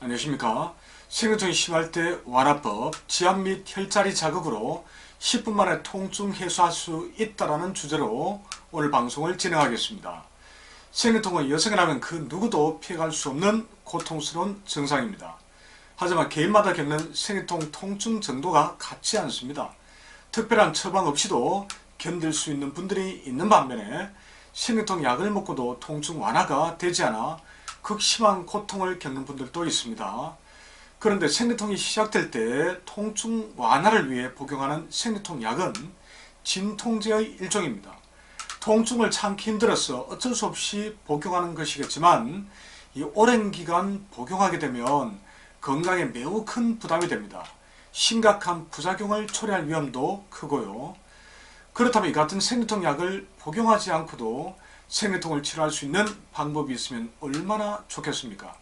안녕하십니까. 생리통이 심할 때 완화법, 지압 및 혈자리 자극으로 10분 만에 통증 해소할 수 있다는 주제로 오늘 방송을 진행하겠습니다. 생리통은 여성이라면 그 누구도 피해갈 수 없는 고통스러운 증상입니다. 하지만 개인마다 겪는 생리통 통증 정도가 같지 않습니다. 특별한 처방 없이도 견딜 수 있는 분들이 있는 반면에 생리통 약을 먹고도 통증 완화가 되지 않아 극심한 고통을 겪는 분들도 있습니다. 그런데 생리통이 시작될 때 통증 완화를 위해 복용하는 생리통 약은 진통제의 일종입니다. 통증을 참기 힘들어서 어쩔 수 없이 복용하는 것이겠지만 이 오랜 기간 복용하게 되면 건강에 매우 큰 부담이 됩니다. 심각한 부작용을 초래할 위험도 크고요. 그렇다면 이 같은 생리통 약을 복용하지 않고도 생리통을 치료할 수 있는 방법이 있으면 얼마나 좋겠습니까?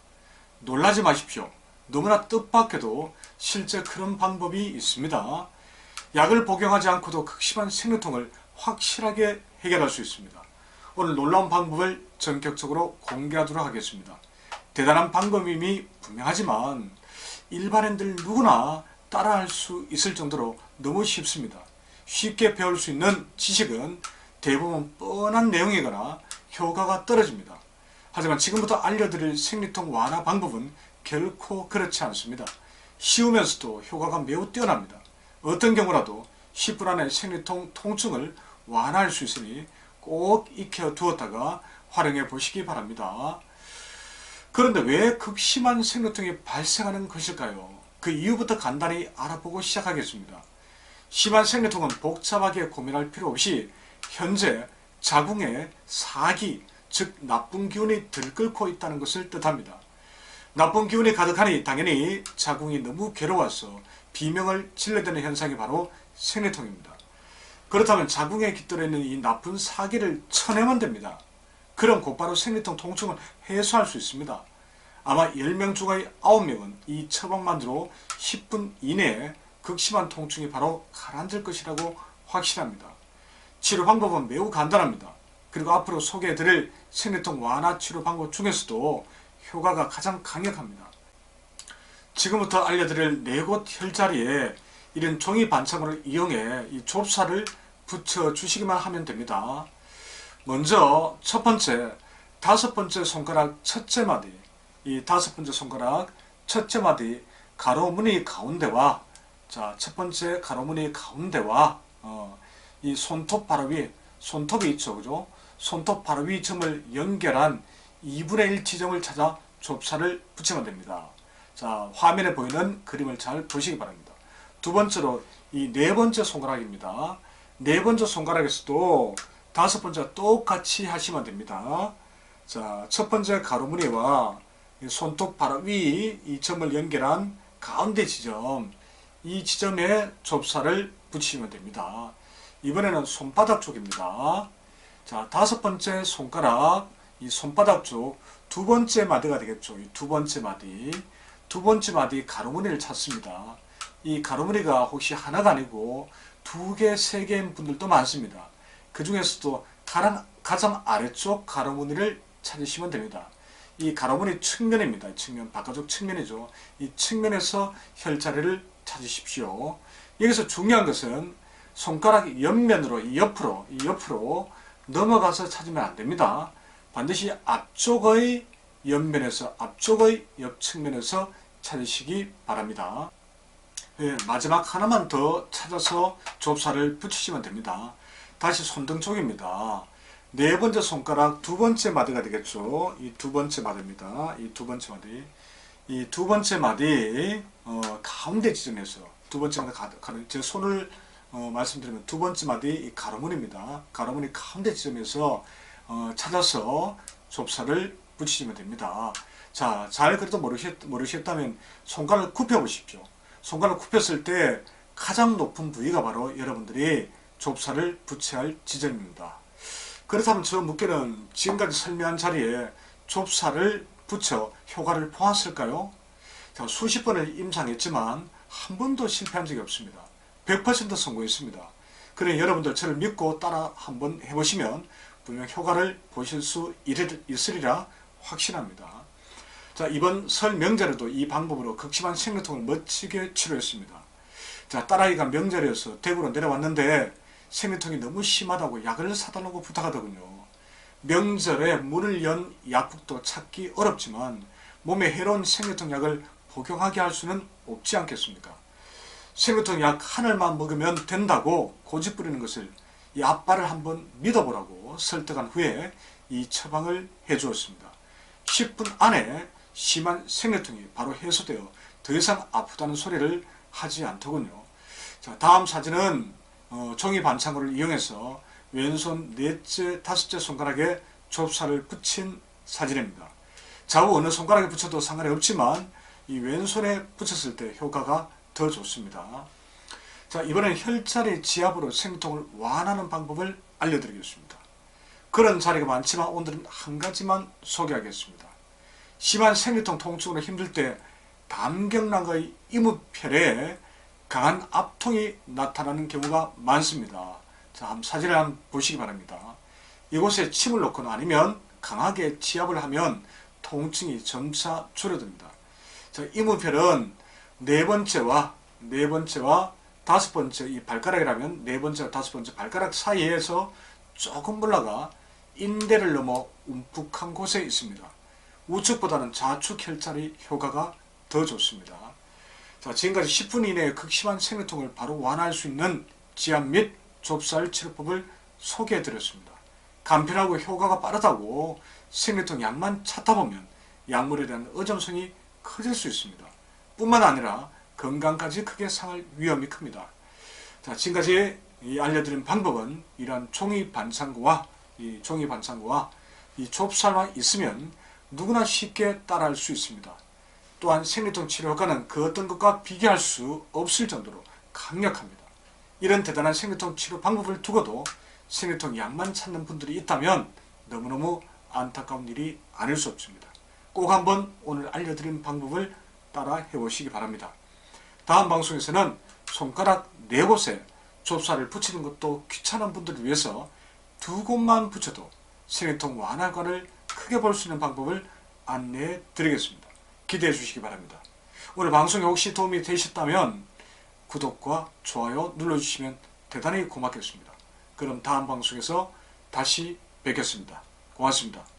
놀라지 마십시오. 너무나 뜻밖에도 실제 그런 방법이 있습니다. 약을 복용하지 않고도 극심한 생리통을 확실하게 해결할 수 있습니다. 오늘 놀라운 방법을 전격적으로 공개하도록 하겠습니다. 대단한 방법임이 분명하지만 일반인들 누구나 따라할 수 있을 정도로 너무 쉽습니다. 쉽게 배울 수 있는 지식은 대부분 뻔한 내용이거나 효과가 떨어집니다. 하지만 지금부터 알려드릴 생리통 완화 방법은 결코 그렇지 않습니다. 쉬우면서도 효과가 매우 뛰어납니다. 어떤 경우라도 10분 안에 생리통 통증을 완화할 수 있으니 꼭 익혀 두었다가 활용해 보시기 바랍니다. 그런데 왜 극심한 생리통이 발생하는 것일까요? 그 이유부터 간단히 알아보고 시작하겠습니다. 심한 생리통은 복잡하게 고민할 필요 없이 현재 자궁에 사기, 즉 나쁜 기운이 들끓고 있다는 것을 뜻합니다. 나쁜 기운이 가득하니 당연히 자궁이 너무 괴로워서 비명을 질러대는 현상이 바로 생리통입니다. 그렇다면 자궁에 깃들어 있는 이 나쁜 사기를 쳐내면 됩니다. 그럼 곧바로 생리통 통증을 해소할 수 있습니다. 아마 10명 중의 9명은 이 처방만으로 10분 이내에 극심한 통증이 바로 가라앉을 것이라고 확신합니다. 치료 방법은 매우 간단합니다. 그리고 앞으로 소개해드릴 생리통 완화 치료 방법 중에서도 효과가 가장 강력합니다. 지금부터 알려드릴 4곳 혈자리에 이런 종이 반창고를 이용해 이 좁쌀을 붙여주시기만 하면 됩니다. 먼저 첫 번째, 5번째 손가락 첫째 마디, 이 5번째 손가락 첫째 마디 가로무늬 가운데와 첫 번째 가로무늬 가운데와 이 손톱 바로 위, 손톱이 있죠, 그죠? 손톱 바로 위 점을 연결한 2분의 1 지점을 찾아 좁쌀을 붙이면 됩니다. 자, 화면에 보이는 그림을 잘 보시기 바랍니다. 두 번째로 이 4번째 손가락입니다. 4번째 손가락에서도 5번째 똑같이 하시면 됩니다. 자, 첫 번째 가로무늬와 손톱 바로 위 이 점을 연결한 가운데 지점, 이 지점에 좁쌀을 붙이면 됩니다. 이번에는 손바닥 쪽입니다. 자, 5번째 손가락, 이 손바닥 쪽 2번째 마디가 되겠죠. 이 2번째 마디. 2번째 마디 가로무늬를 찾습니다. 이 가로무늬가 혹시 하나가 아니고 2개, 3개인 분들도 많습니다. 그 중에서도 가장 아래쪽 가로무늬를 찾으시면 됩니다. 이 가로무늬 측면입니다. 측면, 바깥쪽 측면이죠. 이 측면에서 혈자리를 찾으십시오. 여기서 중요한 것은 손가락 옆면으로, 옆으로 넘어가서 찾으면 안 됩니다. 반드시 앞쪽의 옆면에서, 앞쪽의 옆측면에서 찾으시기 바랍니다. 예, 마지막 하나만 더 찾아서 좁쌀을 붙이시면 됩니다. 다시 손등 쪽입니다. 4번째 손가락 2번째 마디가 되겠죠. 이 2번째 마디입니다. 이 2번째 마디. 이 2번째 마디 가운데 지점에서 2번째 마디 제 손을 말씀드리면 2번째 마디 이 가로무늬입니다. 가로무늬 가운데 지점에서 찾아서 좁쌀을 붙이시면 됩니다. 자, 잘 그래도 모르셨다면 손가락을 굽혀 보십시오. 손가락을 굽혔을 때 가장 높은 부위가 바로 여러분들이 좁쌀을 붙여야 할 지점입니다. 그렇다면 저 묻기는 지금까지 설명한 자리에 좁쌀을 붙여 효과를 보았을까요? 자, 수십 번을 임상했지만 한 번도 실패한 적이 없습니다. 100% 성공했습니다. 그래 여러분들 저를 믿고 따라 한번 해보시면 분명 효과를 보실 수 있으리라 확신합니다. 자, 이번 설 명절에도 이 방법으로 극심한 생리통을 멋지게 치료했습니다. 자, 딸아이가 명절이어서 대구로 내려왔는데 생리통이 너무 심하다고 약을 사달라고 부탁하더군요. 명절에 문을 연 약국도 찾기 어렵지만 몸에 해로운 생리통 약을 복용하게 할 수는 없지 않겠습니까? 생리통 약 하늘만 먹으면 된다고 고집부리는 것을 이 아빠를 한번 믿어보라고 설득한 후에 이 처방을 해주었습니다. 10분 안에 심한 생리통이 바로 해소되어 더 이상 아프다는 소리를 하지 않더군요. 자, 다음 사진은 종이 반창고를 이용해서 왼손 넷째, 다섯째 손가락에 좁쌀을 붙인 사진입니다. 좌우 어느 손가락에 붙여도 상관이 없지만 이 왼손에 붙였을 때 효과가 더 좋습니다. 자, 이번엔 혈자리 지압으로 생리통을 완화하는 방법을 알려드리겠습니다. 그런 자리가 많지만 오늘은 한 가지만 소개하겠습니다. 심한 생리통 통증으로 힘들 때 담경락의 이무혈에 강한 압통이 나타나는 경우가 많습니다. 자, 한번 사진을 한번 보시기 바랍니다. 이곳에 침을 놓거나 아니면 강하게 지압을 하면 통증이 점차 줄어듭니다. 자, 이무혈은 네 번째와 다섯 번째, 이 발가락이라면 네 번째와 다섯 번째 발가락 사이에서 조금 올라가 인대를 넘어 움푹한 곳에 있습니다. 우측보다는 좌측 혈자리 효과가 더 좋습니다. 자, 지금까지 10분 이내에 극심한 생리통을 바로 완화할 수 있는 지압 및 좁쌀 치료법을 소개해드렸습니다. 간편하고 효과가 빠르다고 생리통 약만 찾다 보면 약물에 대한 의존성이 커질 수 있습니다. 뿐만 아니라 건강까지 크게 상할 위험이 큽니다. 자, 지금까지 알려드린 방법은 이러한 종이 반창고와 이 좁쌀만 있으면 누구나 쉽게 따라할 수 있습니다. 또한 생리통 치료 효과는 그 어떤 것과 비교할 수 없을 정도로 강력합니다. 이런 대단한 생리통 치료 방법을 두고도 생리통 약만 찾는 분들이 있다면 너무너무 안타까운 일이 아닐 수 없습니다. 꼭 한번 오늘 알려드린 방법을 따라 해보시기 바랍니다. 다음 방송에서는 손가락 4곳에 좁쌀을 붙이는 것도 귀찮은 분들을 위해서 2곳만 붙여도 생리통 완화 효과를 크게 볼 수 있는 방법을 안내해 드리겠습니다. 기대해 주시기 바랍니다. 오늘 방송이 혹시 도움이 되셨다면 구독과 좋아요 눌러주시면 대단히 고맙겠습니다. 그럼 다음 방송에서 다시 뵙겠습니다. 고맙습니다.